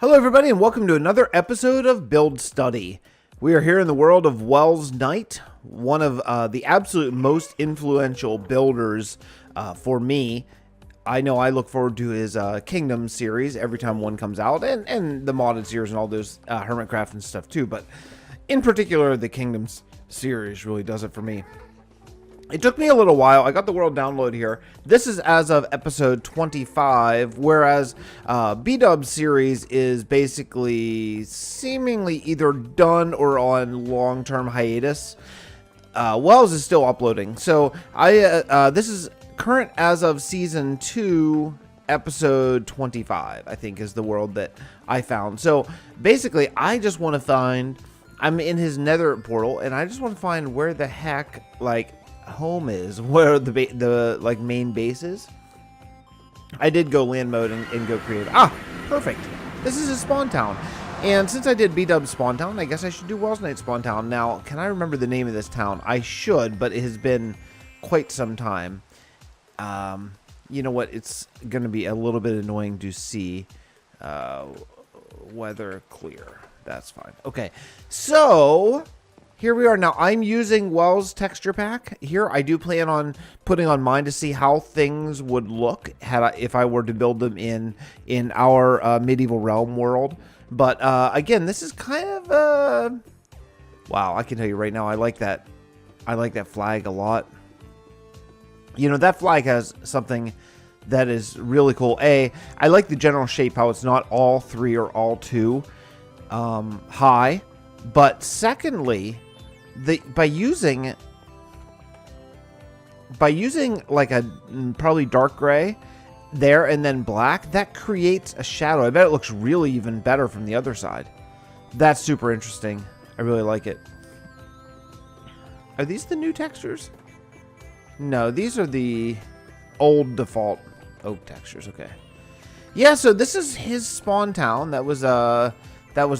Hello everybody and welcome to another episode of Build Study. We are here in the world of Welsknight, one of the absolute most influential builders for me. I know I look forward to his Kingdom series every time one comes out, and the modded series and all those Hermitcraft and stuff too, but in particular the Kingdoms series really does it for me. It took me a little while. I got the world download here. This is as of episode 25, whereas B-Dub series is basically seemingly either done or on long-term hiatus. Wells is still uploading. So this is current as of season 2, episode 25, I think is the world that I found. So basically, I just want to find, I'm in his nether portal, and I just want to find where the heck, like, home is, where the like main base is. I did go land mode and go creative. Ah, perfect. This is a spawn town, and since I did B-Dub spawn town, I guess I should do Welsknight spawn town. Now, can I remember the name of this town? I should, but it has been quite some time. You know what? It's gonna be a little bit annoying to see. Weather clear. That's fine. Okay, so here we are. Now, I'm using Wells texture pack here. I do plan on putting on mine to see how things would look if I were to build them in our medieval realm world. But again, this is kind of wow. I can tell you right now, I like that flag a lot. You know, that flag has something that is really cool. I like the general shape, how it's not all 3 or all 2 high. But secondly, by using like a probably dark gray there and then black, that creates a shadow. I bet it looks really even better from the other side. That's super interesting. I really like it. Are these the new textures? No, these are the old default oak textures. Okay. Yeah, so this is his spawn town. That was the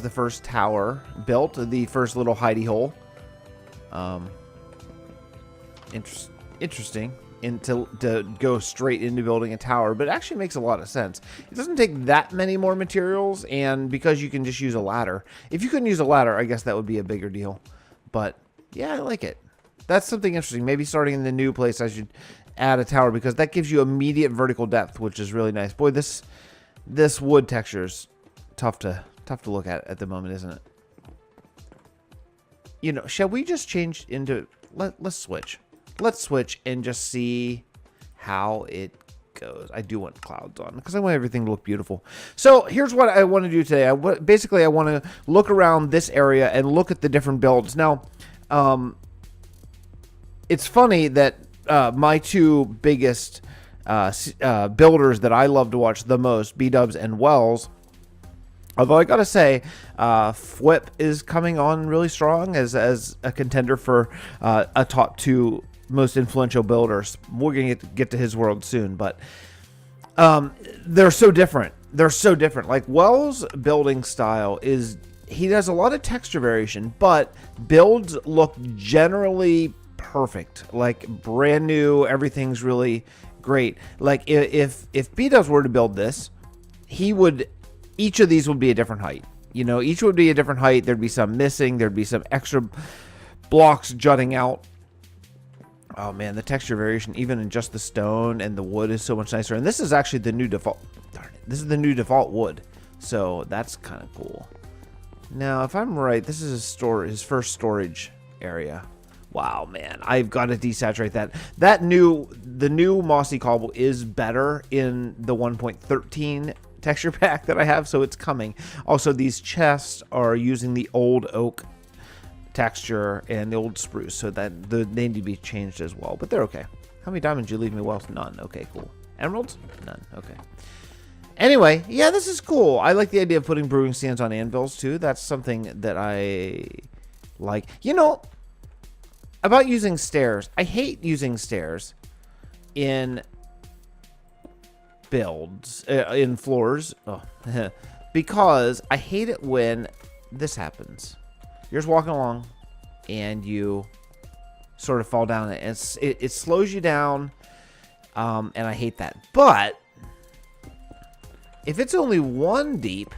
first tower built, the first little hidey hole. Interesting to go straight into building a tower, but it actually makes a lot of sense. It doesn't take that many more materials, and because you can just use a ladder. If you couldn't use a ladder, I guess that would be a bigger deal. But yeah, I like it. That's something interesting. Maybe starting in the new place, I should add a tower, because that gives you immediate vertical depth, which is really nice. Boy, this wood texture is tough to look at the moment, isn't it? You know, shall we just change into... Let's switch. Let's switch and just see how it goes. I do want clouds on because I want everything to look beautiful. So here's what I want to do today. Basically, I want to look around this area and look at the different builds. Now, it's funny that my two biggest builders that I love to watch the most, B-Dubs and Wells, although I gotta say, Flip is coming on really strong as a contender for a top 2 most influential builders. We're gonna get to his world soon, but they're so different. They're so different. Like, Wells' building style is, he does a lot of texture variation, but builds look generally perfect, like brand new. Everything's really great. Like, if B-Dubs were to build this, each of these would be a different height. You know, each would be a different height. There'd be some missing. There'd be some extra blocks jutting out. Oh, man, the texture variation, even in just the stone and the wood, is so much nicer. And this is actually the new default. Darn it. This is the new default wood. So that's kind of cool. Now, if I'm right, this is his first storage area. Wow, man, I've got to desaturate that. The new mossy cobble is better in the 1.13 texture pack that I have, so it's coming. Also, these chests are using the old oak texture and the old spruce, so that they need to be changed as well, but they're okay. How many diamonds did you leave me? Well, none. Okay, cool. Emeralds? None. Okay. Anyway, yeah, this is cool. I like the idea of putting brewing stands on anvils too. That's something that I like. You know, about using stairs, I hate using stairs in builds, in floors, because I hate it when this happens. You're just walking along and you sort of fall down, and it slows you down, and I hate that. But if it's only 1 deep,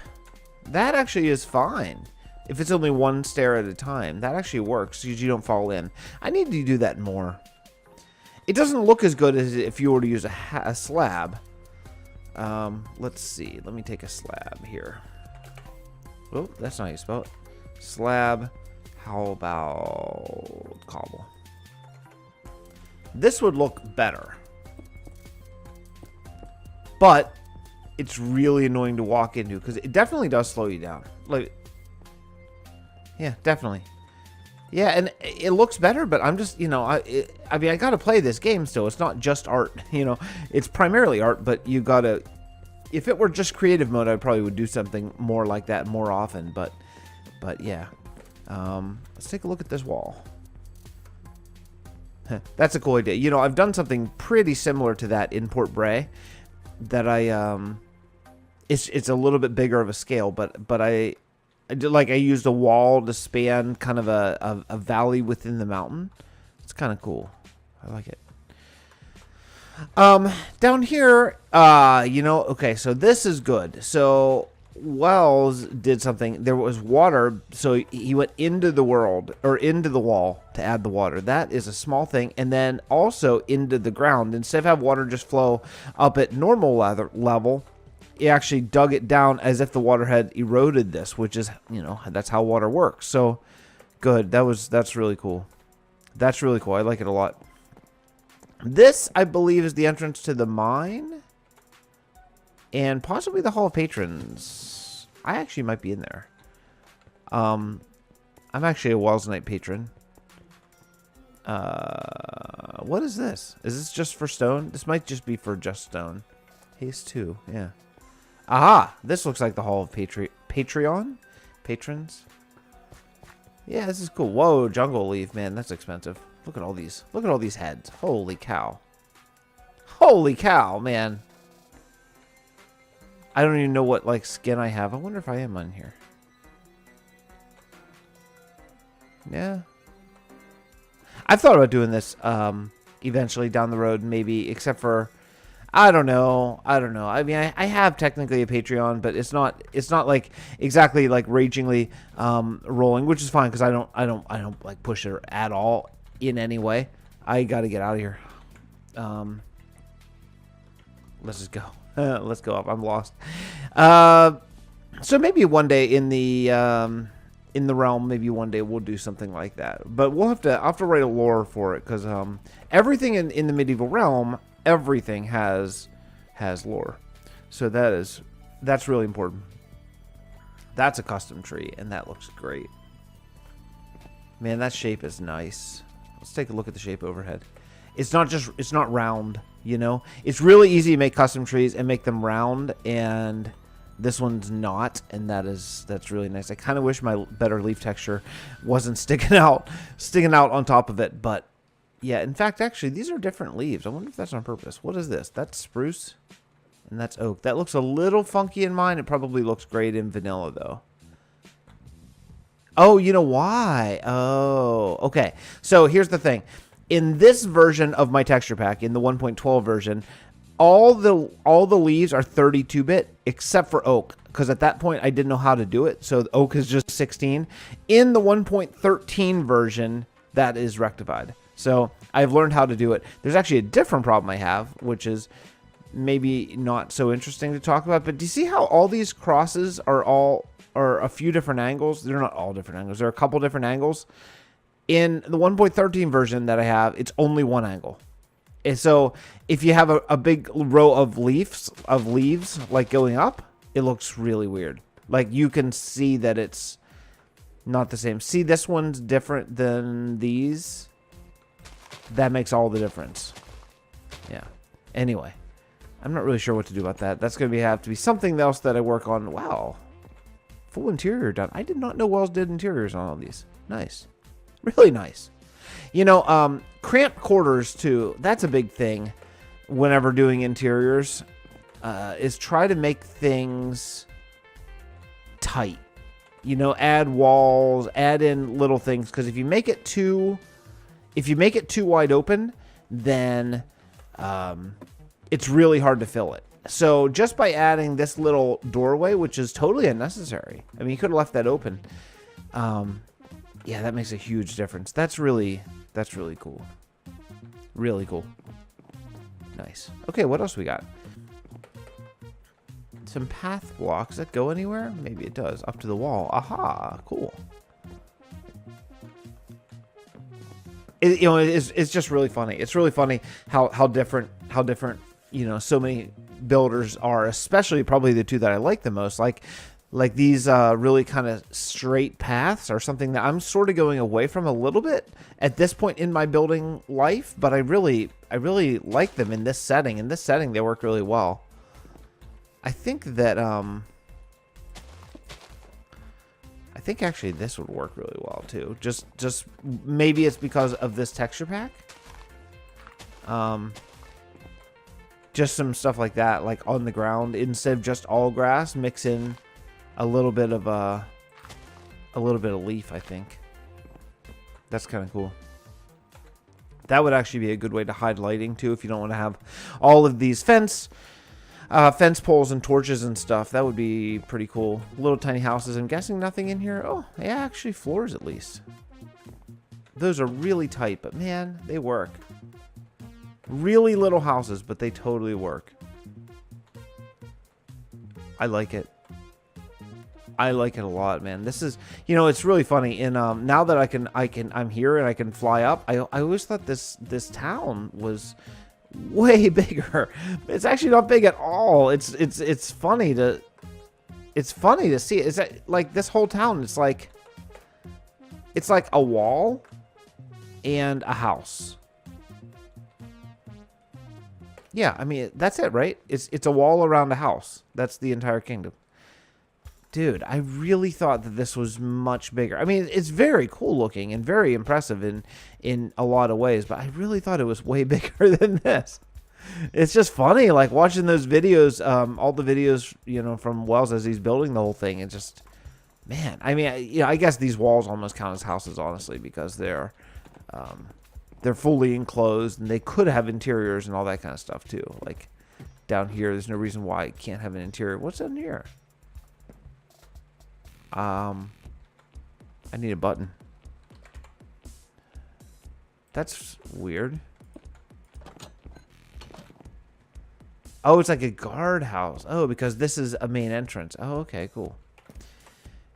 That actually is fine. If it's only one stair at a time, that actually works because you don't fall in. I need to do that more. It doesn't look as good as if you were to use a slab. Let's see. Let me take a slab here. Oh, that's not how you spell it. Slab. How about cobble? This would look better. But it's really annoying to walk into because it definitely does slow you down. Like, yeah, definitely. Yeah, and it looks better, but I'm just, you know, I mean, I got to play this game still. It's not just art, you know. It's primarily art, but you got to, if it were just creative mode, I probably would do something more like that more often, but yeah. Let's take a look at this wall. That's a cool idea. You know, I've done something pretty similar to that in Port Bray that it's a little bit bigger of a scale, but I did, like, I used a wall to span kind of a valley within the mountain. It's kind of cool. I like it. Down here, you know, okay, so this is good. So Wells did something. There was water, so he went into the world, or into the wall to add the water. That is a small thing. And then also into the ground. Instead of have water just flow up at normal level, he actually dug it down as if the water had eroded this, which is, you know, that's how water works. So good. That's really cool. That's really cool. I like it a lot. This, I believe, is the entrance to the mine and possibly the Hall of Patrons. I actually might be in there. I'm actually a Welsknight patron. What is this? Is this just for stone? This might just be for just stone. Haste 2, yeah. Aha! This looks like the Hall of Patreon? Patrons? Yeah, this is cool. Whoa, jungle leaf, man, that's expensive. Look at all these. Look at all these heads. Holy cow. Holy cow, man. I don't even know what, like, skin I have. I wonder if I am on here. Yeah. I've thought about doing this eventually down the road, maybe, except for, I don't know. I mean, I have technically a Patreon, but it's not like exactly like ragingly rolling, which is fine because I don't like push it at all in any way. I got to get out of here. Let's just go. Let's go up. I'm lost. So maybe one day in the realm, maybe one day we'll do something like that. But I'll have to write a lore for it because everything in the medieval realm, everything has lore. So that's really important. That's a custom tree, and that looks great. Man, that shape is nice. Let's take a look at the shape overhead. It's not round, you know. It's really easy to make custom trees and make them round, and this one's not, and that's really nice. I kind of wish my better leaf texture wasn't sticking out on top of it, but yeah. In fact, actually, these are different leaves. I wonder if that's on purpose. What is this? That's spruce, and that's oak. That looks a little funky in mine. It probably looks great in vanilla, though. Oh, you know why? Oh, okay. So here's the thing. In this version of my texture pack, in the 1.12 version, all the leaves are 32-bit except for oak, because at that point I didn't know how to do it. So oak is just 16. In the 1.13 version, that is rectified. So I've learned how to do it. There's actually a different problem I have, which is maybe not so interesting to talk about. But do you see how all these crosses are a few different angles? They're not all different angles. There are a couple different angles. In the 1.13 version that I have, it's only one angle. And so if you have a big row of leaves like going up, it looks really weird. Like you can see that it's not the same. See, this one's different than these. That makes all the difference. Yeah. Anyway, I'm not really sure what to do about that. That's going to have to be something else that I work on. Wow. Full interior done. I did not know Wells did interiors on all these. Nice. Really nice. You know, cramped quarters too. That's a big thing whenever doing interiors. Is try to make things tight. You know, add walls, add in little things, because if you make it too wide open, then it's really hard to fill it. So just by adding this little doorway, which is totally unnecessary. I mean, you could have left that open. Yeah, that makes a huge difference. That's really cool. Really cool. Nice. Okay, what else we got? Some path blocks that go anywhere? Maybe it does. Up to the wall. Aha, cool. It's just really funny. It's really funny how different so many builders are, especially probably the two that I like the most. Like these really kind of straight paths are something that I'm sort of going away from a little bit at this point in my building life, but I really like them in this setting. In this setting, they work really well. I think that I think actually this would work really well too. Just maybe it's because of this texture pack. Just some stuff like that, like on the ground instead of just all grass. Mix in a little bit of leaf. I think that's kind of cool. That would actually be a good way to hide lighting too, if you don't want to have all of these fence poles and torches and stuff. That would be pretty cool. Little tiny houses. I'm guessing nothing in here. Oh, yeah, actually floors at least. Those are really tight, but man, they work. Really little houses, but they totally work. I like it. I like it a lot, man. This is, it's really funny. And now that I'm here and I can fly up, I always thought this town was way bigger. It's actually not big at all. It's funny to see. It's like this whole town. It's like a wall and a house. Yeah, I mean that's it, right? It's a wall around a house. That's the entire kingdom. Dude, I really thought that this was much bigger. I mean, it's very cool looking and very impressive in a lot of ways, but I really thought it was way bigger than this. It's just funny, like watching those videos, all the videos, from Wells as he's building the whole thing. And just, man, I mean, I guess these walls almost count as houses, honestly, because they're fully enclosed and they could have interiors and all that kind of stuff too. Like down here, there's no reason why it can't have an interior. What's in here? I need a button. That's weird. Oh, it's like a guardhouse. Oh, because this is a main entrance. Oh, okay, cool.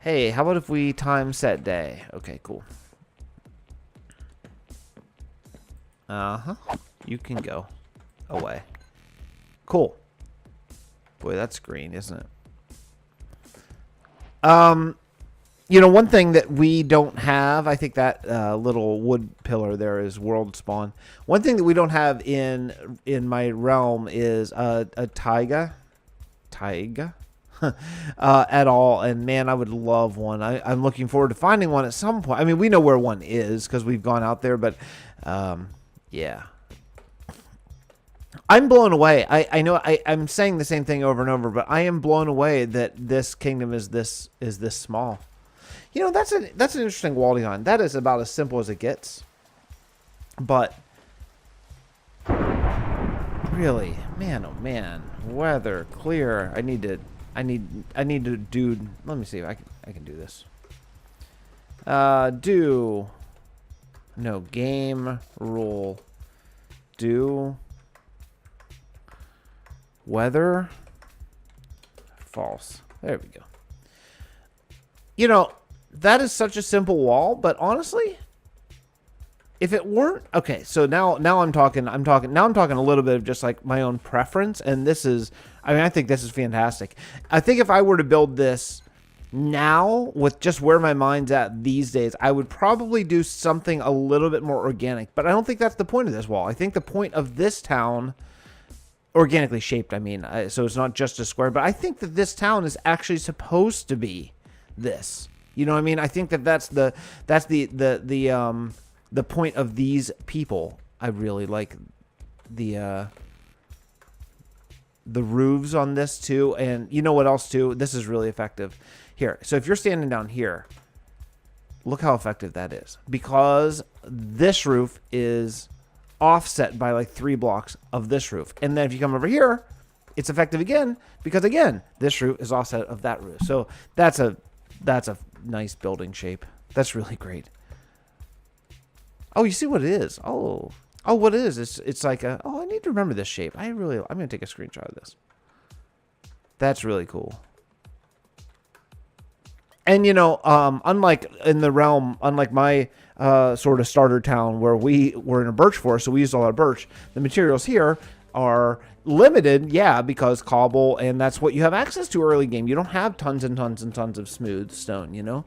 Hey, how about if we time set day? Okay, cool. Uh-huh. You can go away. Cool. Boy, that's green, isn't it? One thing that we don't have, I think that little wood pillar there is world spawn. One thing that we don't have in my realm is a taiga at all. And man, I would love one. I'm looking forward to finding one at some point. I mean, we know where one is because we've gone out there, but yeah. I'm blown away. I know I'm saying the same thing over and over, but I am blown away that this kingdom is this small. That's an interesting wall design. That is about as simple as it gets. But really, man, oh man, weather clear. I need to do. Let me see if I can do this. Game rule. Do weather false. There we go. That is such a simple wall, but honestly, if it weren't okay, so now I'm talking a little bit of just like my own preference, and I think this is fantastic. I think if I were to build this now with just where my mind's at these days, I would probably do something a little bit more organic, but I don't think that's the point of this wall. I think the point of this town, organically shaped, I mean, so it's not just a square, but I think that this town is actually supposed to be this. You know what I mean? I think that's the point of these people. I really like the roofs on this too, and you know what else too? This is really effective. Here, so if you're standing down here, look how effective that is, because this roof is offset by like 3 blocks of this roof, and then if you come over here, it's effective again because, again, this roof is offset of that roof. So that's a nice building shape. That's really great. Oh, you see what it is? Oh, what it is? It's like a. Oh, I need to remember this shape. I'm gonna take a screenshot of this. That's really cool. And you know, unlike in the realm, unlike my sort of starter town where we were in a birch forest, so we used a lot of birch. The materials here are limited, yeah, because cobble, and that's what you have access to early game. You don't have tons and tons and tons of smooth stone, you know.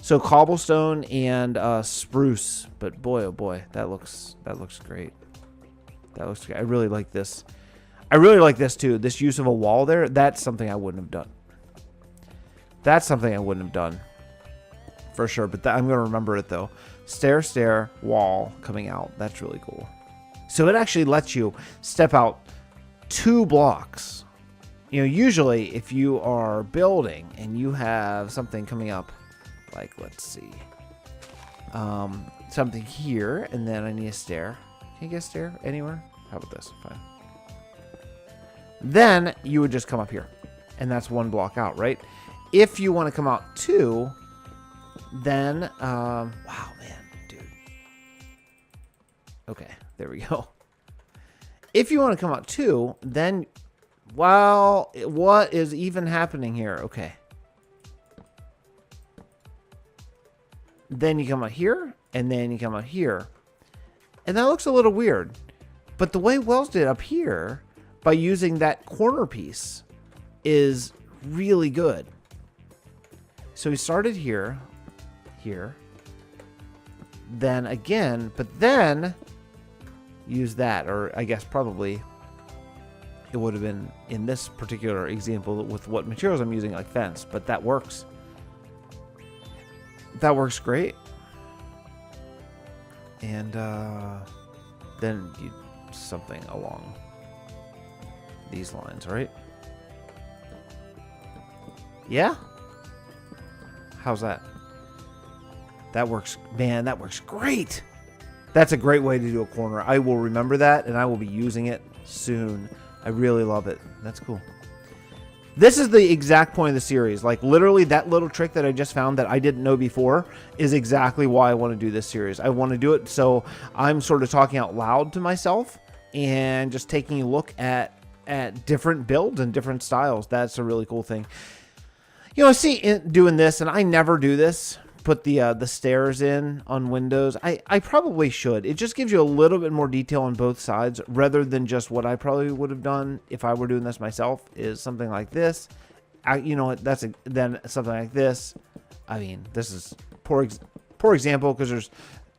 So cobblestone and spruce. But boy, oh boy, that looks great. That looks great. I really like this. I really like this too. This use of a wall there. That's something I wouldn't have done. That's something I wouldn't have done for sure. But I'm gonna remember it though. Stair, wall coming out. That's really cool. So it actually lets you step out 2 blocks. You know, usually if you are building and you have something coming up, like let's see, something here, and then I need a stair. Can you get a stair anywhere? How about this? Fine. Then you would just come up here, and that's 1 block out, right? If you want to come out 2, then wow, man, dude. Okay, there we go. If you want to come out 2, then, well, what is even happening here? Okay. Then you come out here, and then you come out here. And that looks a little weird. But the way Wells did up here, by using that corner piece, is really good. So he started here, then again, but then use that, or I guess probably it would have been in this particular example with what materials I'm using, like fence, but that works. That works great. And then you something along these lines, right? Yeah? How's that? That works, man, that works great. That's a great way to do a corner. I will remember that, and I will be using it soon. I really love it. That's cool. This is the exact point of the series. Like, literally, that little trick that I just found that I didn't know before is exactly why I want to do this series. I want to do it so I'm sort of talking out loud to myself and just taking a look at different builds and different styles. That's a really cool thing. You know, I see doing this, and I never do this. Put the stairs in on windows. I probably should. It just gives you a little bit more detail on both sides rather than just what I probably would have done if I were doing this myself is something like this. You know what? Then something like this. I mean, this is poor example because there's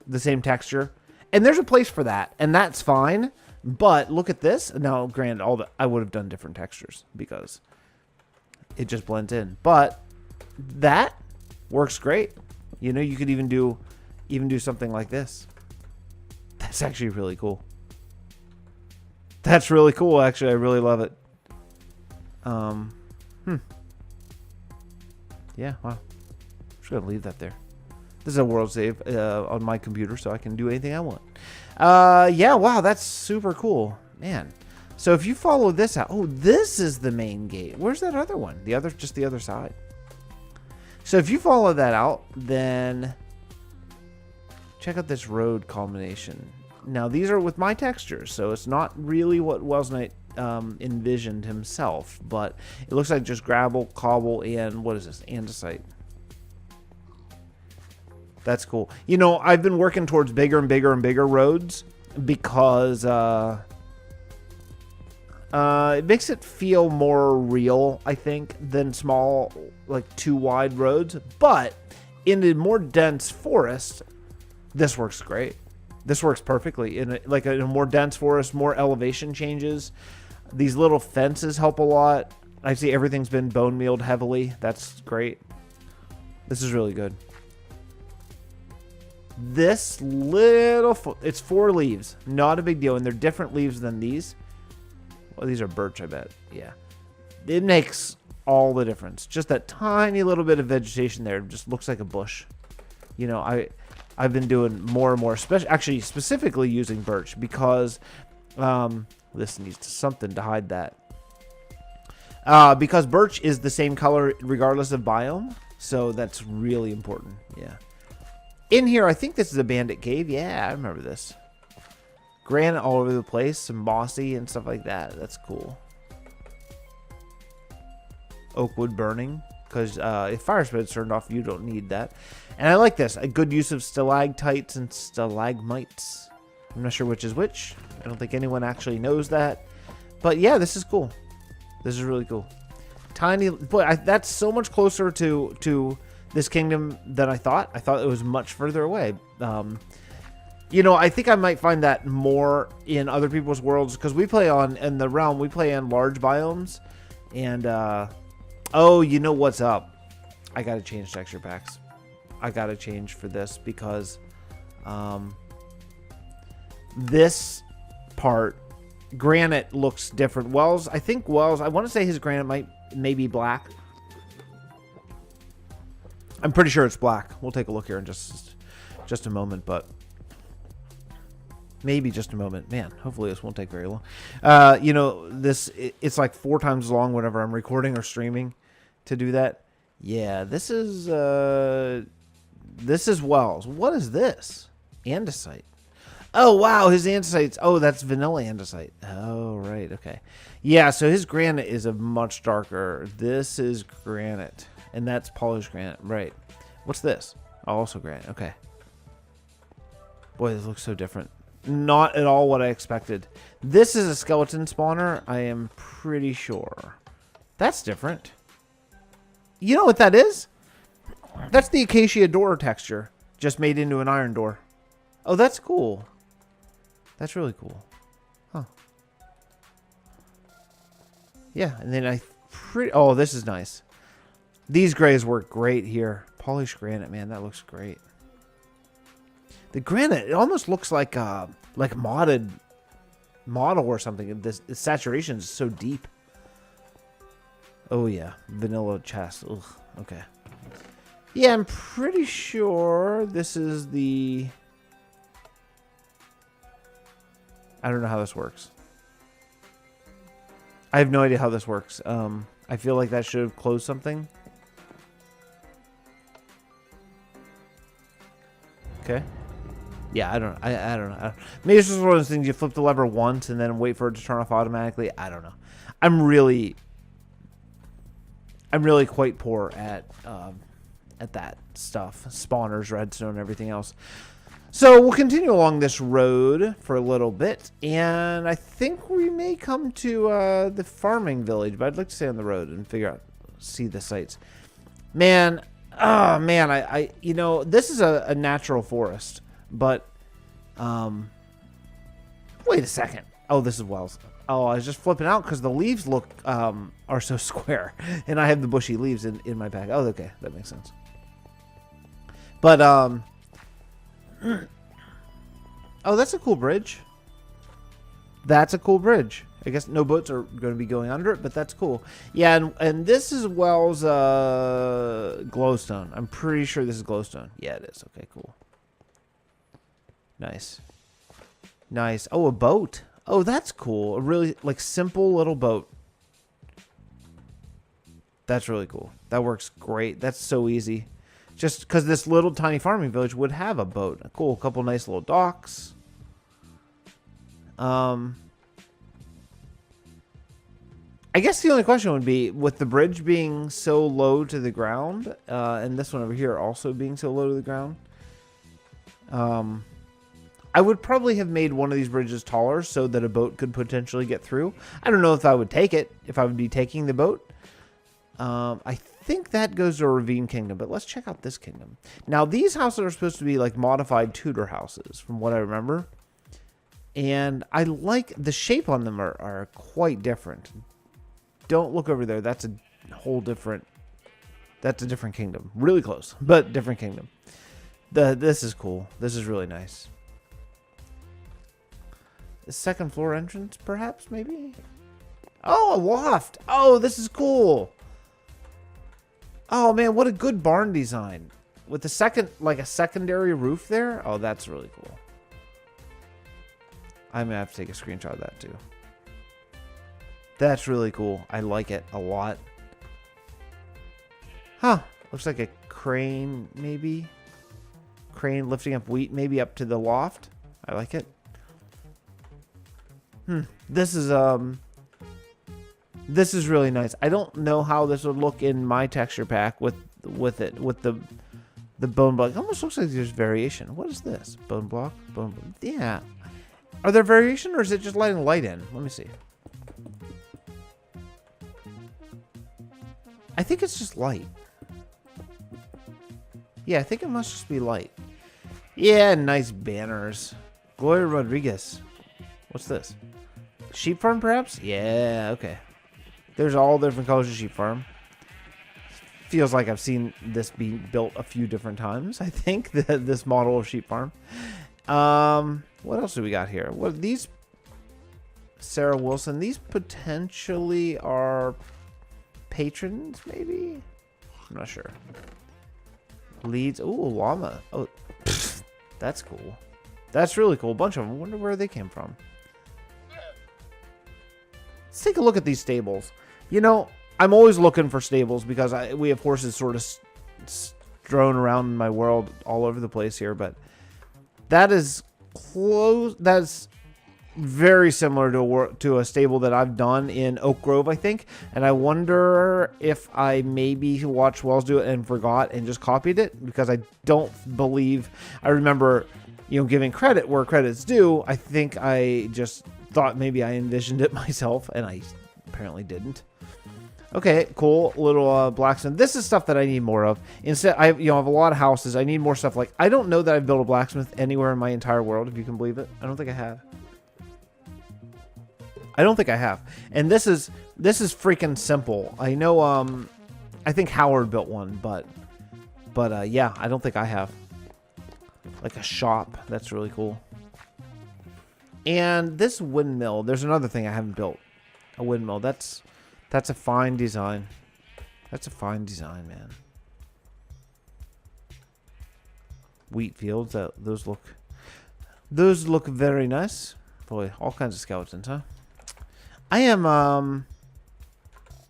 the same texture, and there's a place for that, and that's fine. But look at this. Now, granted, I would have done different textures because it just blends in, but that works great. You know, you could even do something like this. That's actually really cool. That's really cool, actually. I really love it. Yeah, wow. I'm just gonna leave that there. This is a world save on my computer, so I can do anything I want. Yeah, wow, that's super cool. Man. So if you follow this out, oh, this is the main gate. Where's that other one? Just the other side. So if you follow that out, then check out this road culmination. Now, these are with my textures, so it's not really what Welsknight envisioned himself, but it looks like just gravel, cobble, and what is this? Andesite. That's cool. You know, I've been working towards bigger and bigger and bigger roads because it makes it feel more real, I think, than small, like, too wide roads. But in a more dense forest, this works great. This works perfectly. In a more dense forest, more elevation changes. These little fences help a lot. I see everything's been bone mealed heavily. That's great. This is really good. This little, it's 4 leaves. Not a big deal. And they're different leaves than these. Well, these are birch, I bet. Yeah. It makes all the difference. Just that tiny little bit of vegetation there just looks like a bush. You know, I've been doing more and more, actually specifically using birch because this needs something to hide that. Because birch is the same color regardless of biome. So that's really important. Yeah. In here, I think this is a bandit cave. Yeah, I remember this. Granite all over the place. Some mossy and stuff like that. That's cool. Oak wood burning. Because if fire spread's turned off, you don't need that. And I like this. A good use of stalactites and stalagmites. I'm not sure which is which. I don't think anyone actually knows that. But yeah, this is cool. This is really cool. Tiny, but that's so much closer to this kingdom than I thought. I thought it was much further away. You know, I think I might find that more in other people's worlds because we play on, in the realm, we play in large biomes. And, oh, you know what's up? I got to change texture packs. I got to change for this because this part, granite looks different. Wells, I think Wells, I want to say his granite may be black. I'm pretty sure it's black. We'll take a look here in just a moment, but maybe just a moment. Man, hopefully this won't take very long. You know, it's like 4 times long whenever I'm recording or streaming to do that. Yeah, this is Wells. What is this? Andesite. Oh, wow, his andesites. Oh, that's vanilla andesite. Oh, right, okay. Yeah, so his granite is a much darker. This is granite, and that's polished granite. Right. What's this? Oh, also granite. Okay. Boy, this looks so different. Not at all what I expected. This is a skeleton spawner, I am pretty sure. That's different. You know what that is? That's the acacia door texture, just made into an iron door. Oh, that's cool. That's really cool. Huh. Yeah, and then oh, this is nice. These grays work great here. Polished granite, man, that looks great. The granite, it almost looks like modded model or something. The saturation is so deep. Oh yeah, vanilla chest. Ugh, okay. Yeah, I'm pretty sure this is the... I don't know how this works. I have no idea how this works. I feel like that should have closed something. Okay. Yeah, I don't know. Maybe it's just one of those things you flip the lever once and then wait for it to turn off automatically. I don't know. I'm really quite poor at that stuff. Spawners, redstone, everything else. So we'll continue along this road for a little bit, and I think we may come to the farming village, but I'd like to stay on the road and see the sights. Man, oh man, you know, this is a natural forest, but wait a second. Oh, this is Wells. Oh, I was just flipping out because the leaves are so square, and I have the bushy leaves in my pack. Oh, okay, that makes sense. But oh, that's a cool bridge. That's a cool bridge. I guess no boats are going to be going under it, but that's cool. Yeah, and this is Wells' glowstone. I'm pretty sure this is glowstone. Yeah, it is. Okay, cool. Nice. Nice. Oh, a boat. Oh, that's cool. A really, like, simple little boat. That's really cool. That works great. That's so easy. Just because this little tiny farming village would have a boat. Cool. A couple nice little docks. I guess the only question would be, with the bridge being so low to the ground, and this one over here also being so low to the ground, I would probably have made one of these bridges taller so that a boat could potentially get through. I don't know if I would take it, if I would be taking the boat. I think that goes to a ravine kingdom, but let's check out this kingdom. Now, these houses are supposed to be like modified Tudor houses, from what I remember. And I like the shape on them are quite different. Don't look over there. That's a whole different... That's a different kingdom. Really close, but different kingdom. This is cool. This is really nice. The second floor entrance, perhaps, maybe? Oh, a loft. Oh, this is cool. Oh, man, what a good barn design. With the a secondary roof there. Oh, that's really cool. I'm going to have to take a screenshot of that, too. That's really cool. I like it a lot. Huh. Looks like a crane, maybe. Crane lifting up wheat, maybe up to the loft. I like it. This is really nice. I don't know how this would look in my texture pack with the bone block. It almost looks like there's variation. What is this? Bone block? Bone block. Yeah. Are there variation, or is it just letting light in? Let me see. I think it's just light. Yeah, I think it must just be light. Yeah, nice banners. Gloria Rodriguez. What's this? Sheep farm, perhaps? Yeah, okay. There's all different colors of sheep farm. Feels like I've seen this being built a few different times, I think, this model of sheep farm. What else do we got here? What are these? Sarah Wilson. These potentially are patrons, maybe? I'm not sure. Leads. Ooh, llama. Oh, pfft, that's cool. That's really cool. A bunch of them. I wonder where they came from. Let's take a look at these stables. You know, I'm always looking for stables because we have horses sort of strewn around in my world all over the place here, but that is close. That's very similar to a stable that I've done in Oak Grove, I think. And I wonder if I maybe watched Wells do it and forgot and just copied it, because I don't believe I remember, you know, giving credit where credit's due. I think I just thought maybe I envisioned it myself, and I apparently didn't. Okay, cool. Little blacksmith. This is stuff that I need more of. Instead, I have a lot of houses. I need more stuff. Like, I don't know that I've built a blacksmith anywhere in my entire world, if you can believe it. I don't think I have. I don't think I have. And this is freaking simple. I know. I think Howard built one, but yeah, I don't think I have. Like a shop. That's really cool. And this windmill. There's another thing I haven't built. A windmill. That's a fine design. That's a fine design, man. Wheat fields. Those look very nice. Boy, all kinds of skeletons, huh? I am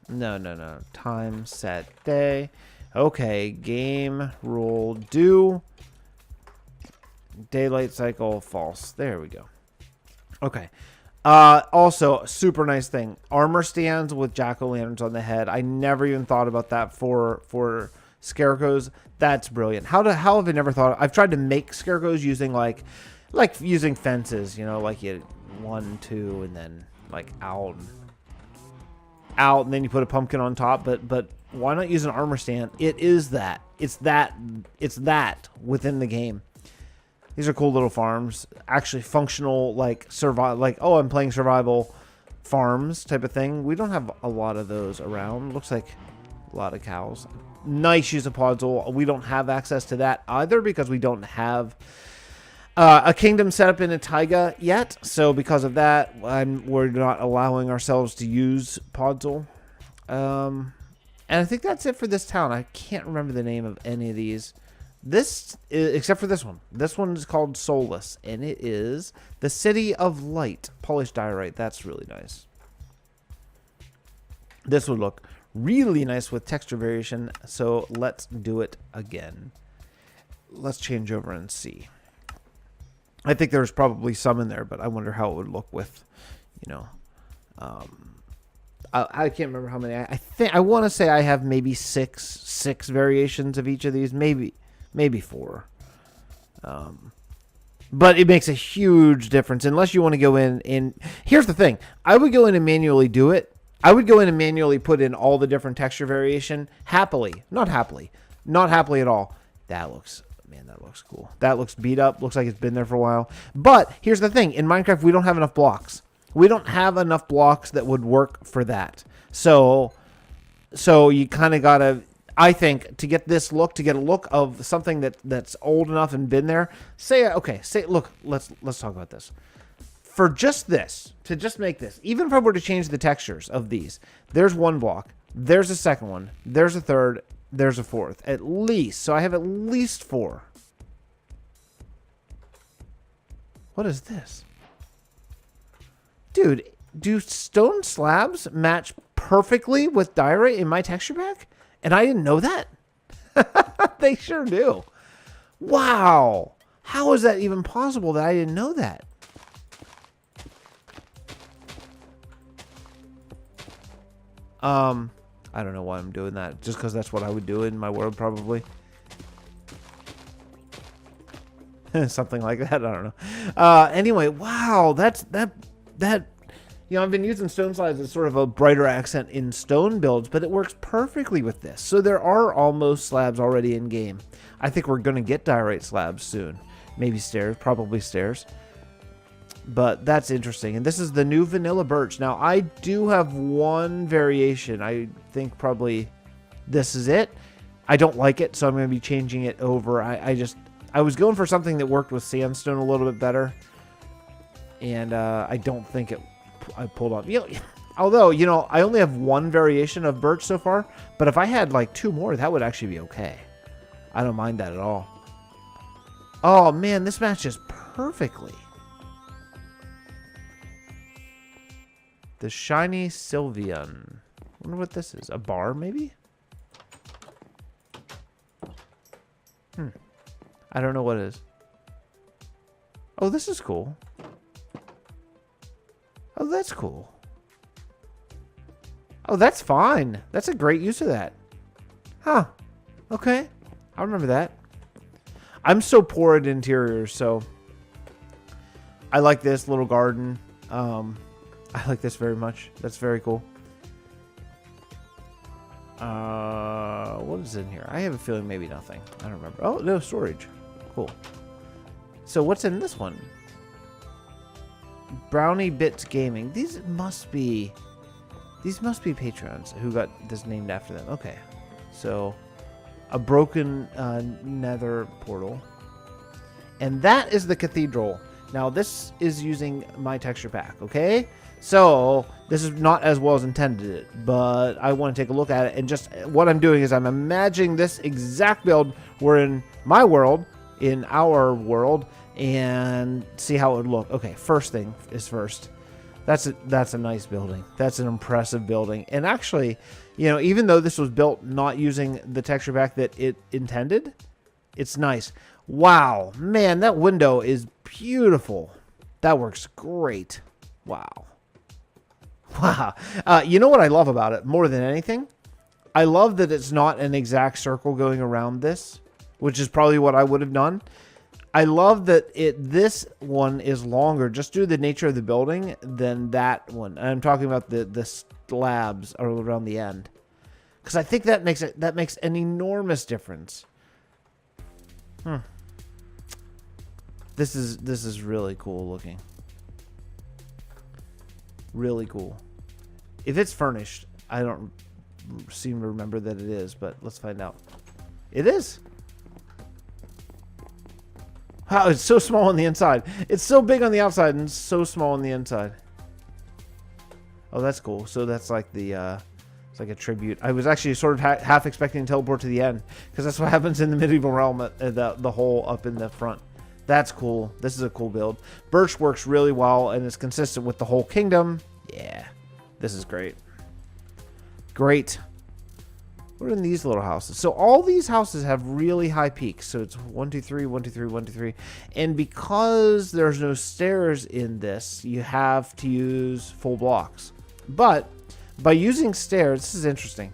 no. Time set day. Okay, game rule do. Daylight cycle false. There we go. Okay. Also, super nice thing. Armor stands with jack-o'-lanterns on the head. I never even thought about that for scarecrows. That's brilliant. How have I never thought? I've tried to make scarecrows using like using fences, you know, like you 1, 2, and then like out, and then you put a pumpkin on top. But why not use an armor stand? It is that. It's that within the game. These are cool little farms, actually functional, like oh, I'm playing survival farms type of thing. We don't have a lot of those around. Looks like a lot of cows. Nice use of podzol. We don't have access to that either because we don't have a kingdom set up in a taiga yet. So because of that, we're not allowing ourselves to use podzol. And I think that's it for this town. I can't remember the name of any of these. This, except for this one. This one is called Soulless, and it is the City of Light. Polished diorite. That's really nice. This would look really nice with texture variation, so let's do it again. Let's change over and see. I think there's probably some in there, but I wonder how it would look with, you know, I can't remember how many. I want to say I have maybe six variations of each of these, maybe 4. But it makes a huge difference unless you want to go in and here's the thing. I would go in and manually do it. I would go in and manually put in all the different texture variation happily. Not happily at all. That looks cool. That looks beat up. Looks like it's been there for a while. But here's the thing. In Minecraft, we don't have enough blocks. We don't have enough blocks that would work for that. So you kind of got to, I think, to get a look of something that's old enough and been there, look, let's talk about this. For just this, to just make this, even if I were to change the textures of these, there's one block, there's a second one, there's a third, there's a fourth, at least. So I have at least 4. What is this? Dude, do stone slabs match perfectly with diorite in my texture pack? And I didn't know that. They sure do. Wow. How is that even possible that I didn't know that? I don't know why I'm doing that. Just because that's what I would do in my world, probably. Something like that. I don't know. Anyway, wow. That. You know, I've been using stone slabs as sort of a brighter accent in stone builds, but it works perfectly with this. So there are almost slabs already in game. I think we're going to get diorite slabs soon. Maybe stairs, probably stairs. But that's interesting. And this is the new vanilla birch. Now, I do have one variation. I think probably this is it. I don't like it, so I'm going to be changing it over. I was going for something that worked with sandstone a little bit better. And I don't think I pulled off. You know, although, you know, I only have one variation of birch so far. But if I had like 2 more, that would actually be okay. I don't mind that at all. Oh, man, this matches perfectly. The shiny Sylvian. I wonder what this is. A bar, maybe? I don't know what it is. Oh, this is cool. Oh, that's cool. Oh, that's fine. That's a great use of that. Huh. Okay. I remember that. I'm so poor at interiors, so I like this little garden. I like this very much. That's very cool. What is in here? I have a feeling maybe nothing. I don't remember. Oh, no, storage. Cool. So what's in this one? Brownie Bits Gaming. These must be patrons who got this named after them. Okay. So a broken nether portal. And that is the cathedral. Now this is using my texture pack, okay? So this is not as well as intended it, but I want to take a look at it. And just what I'm doing is I'm imagining this exact build we're in my world, in our world, and see how it would look. Okay, first thing is first. That's a nice building. That's an impressive building. And actually, you know, even though this was built not using the texture pack that it intended, it's nice. Wow, man, that window is beautiful. That works great. Wow. Wow. You know what I love about it more than anything? I love that it's not an exact circle going around this, which is probably what I would have done. I love that this one is longer just due to the nature of the building than that one. And I'm talking about the slabs around the end. Because I think that makes an enormous difference. This is really cool looking. Really cool. If it's furnished, I don't seem to remember that it is, but let's find out. It is. Wow, it's so small on the inside. It's so big on the outside and so small on the inside. Oh, that's cool. So that's like the it's like a tribute. I was actually sort of half expecting to teleport to the end, because that's what happens in the medieval realm at the hole up in the front. That's cool. This is a cool build. Birch works really well and is consistent with the whole kingdom. Yeah, this is great. Great. What are in these little houses? So all these houses have really high peaks. So it's 1, 2, 3, 1, 2, 3, 1, 2, 3. And because there's no stairs in this, you have to use full blocks. But by using stairs, this is interesting.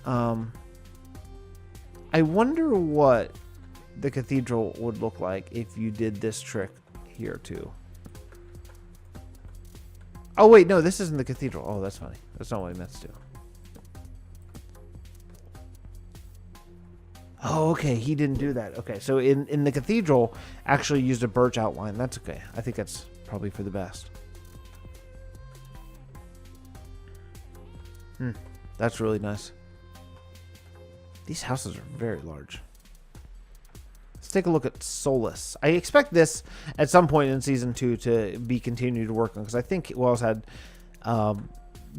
I wonder what the cathedral would look like if you did this trick here too. Oh wait, no, this isn't the cathedral. Oh, that's funny. That's not what I meant to do. Oh, okay, he didn't do that. Okay, so in the cathedral, actually used a birch outline. That's okay. I think that's probably for the best. That's really nice. These houses are very large. Let's take a look at Solus. I expect this at some point in Season 2 to be continued to work on, because I think Wells had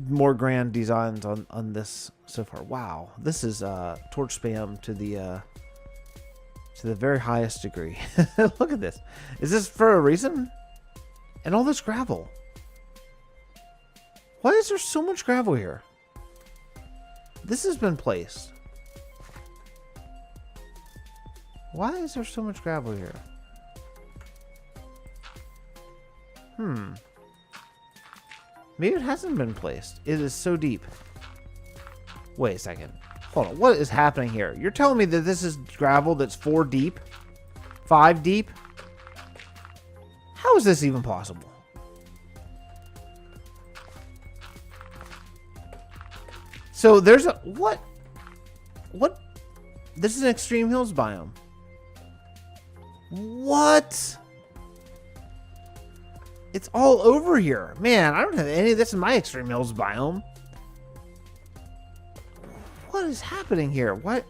more grand designs on this so far. Wow, this is torch spam to the very highest degree. Look at this. Is this for a reason? And all this gravel. Why is there so much gravel here? This has been placed. Why is there so much gravel here? Maybe it hasn't been placed. It is so deep. Wait a second. Hold on. What is happening here? You're telling me that this is gravel that's 4 deep? 5 deep? How is this even possible? So there's a... What? What? This is an extreme hills biome. What? It's all over here. Man, I don't have any of this in my extreme hills biome. What is happening here? What?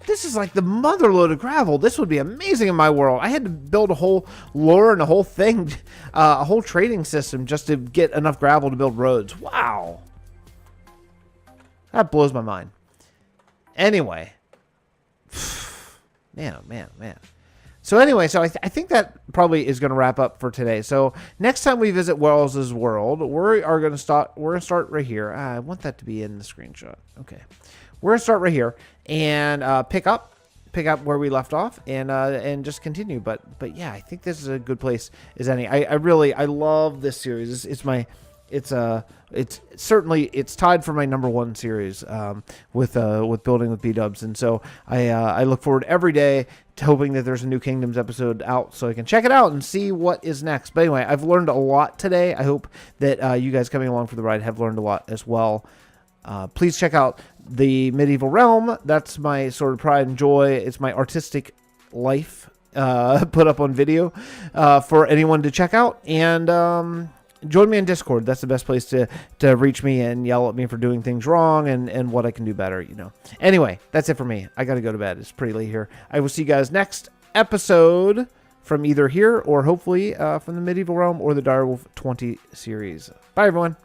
This is like the motherload of gravel. This would be amazing in my world. I had to build a whole lure and a whole thing, a whole trading system just to get enough gravel to build roads. Wow. That blows my mind. Anyway. Man, oh man, man. So anyway, so I think that probably is going to wrap up for today. So next time we visit Wells's world, we're going to start right here. I want that to be in the screenshot. Okay. We're going to start right here and pick up where we left off and just continue. But yeah, I think this is a good place as any. I love this series. It's certainly tied for my #1 series with building with B-dubs, and so I look forward every day to hoping that there's a new Kingdoms episode out so I can check it out and see what is next. But anyway, I've learned a lot today. I hope that you guys coming along for the ride have learned a lot as well. Please check out the Medieval Realm. That's my sort of pride and joy. It's my artistic life put up on video for anyone to check out. And join me on Discord. That's the best place to reach me and yell at me for doing things wrong and what I can do better, you know. Anyway, that's it for me. I got to go to bed. It's pretty late here. I will see you guys next episode from either here or hopefully from the Medieval Realm or the Direwolf 20 series. Bye, everyone.